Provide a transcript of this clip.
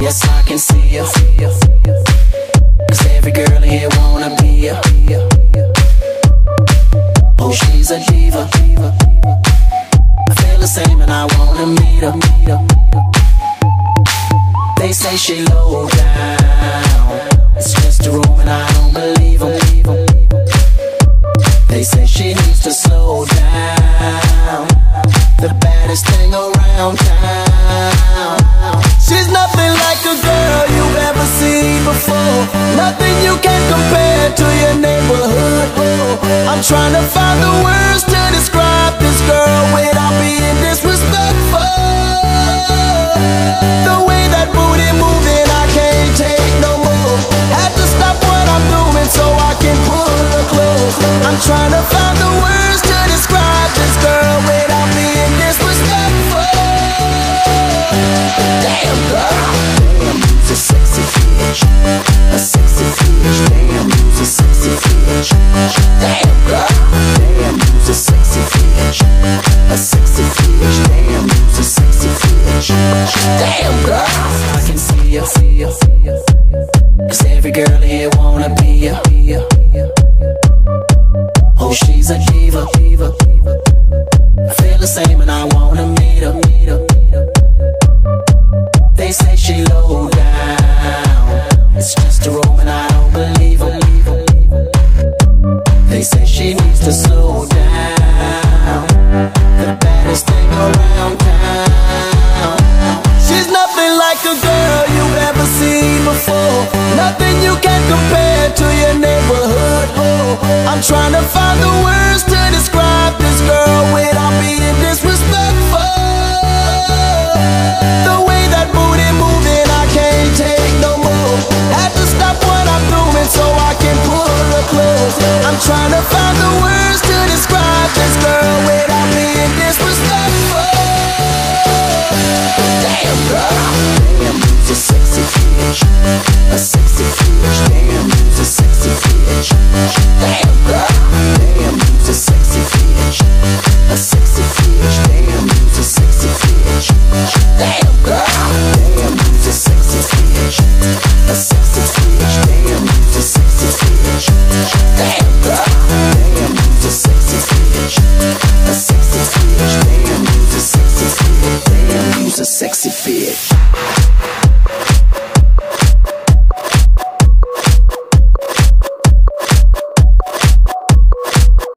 Yes, I can see ya. 'Cause every girl here wanna be ya. Oh, she's a diva. I feel the same and I wanna meet her. They say she low down, it's just a room and I don't believe them. They say she needs to slow down, the baddest thing around town. She's nothing like a girl you've ever seen before, nothing you can compare to your neighborhood. I'm trying to find the words to describe this girl without being disrespectful. The way that booty moving, I can't take no more. Had to stop what I'm doing so I can pull her close. I'm trying to find the words to describe this girl without being disrespectful. Damn girl, damn, you's a sexy bitch, a sexy bitch. Damn, you's a sexy bitch. Damn girl, damn, you's a sexy bitch, a sexy bitch. Damn, you's a sexy bitch. Damn girl, I can see ya. 'Cause every girl here wanna be ya. Oh, she's a diva. I feel the same and I wanna meet her. They say she low down, it's just a room and I don't believe her. They say she needs to slow down, the baddest thing around town. She's nothing like a girl you've ever seen before, nothing you can compare to your neighborhood. I'm trying to find the words to describe this girl without being disrespectful. The way that booty moving, I can't take no more. Had to stop what I'm doing so I can pull her close. I'm trying to find the words to describe this girl without being disrespectful. Damn girl, damn, you's a sexy bitch, a sexy bitch. Damn, you's a sexy bitch. Damn girl, damn, you's a sexy bitch, a sexy bitch. Damn, you's a sexy bitch. Damn girl, damn, you's a sexy bitch, a sexy bitch. Damn, you's a sexy bitch. Damn.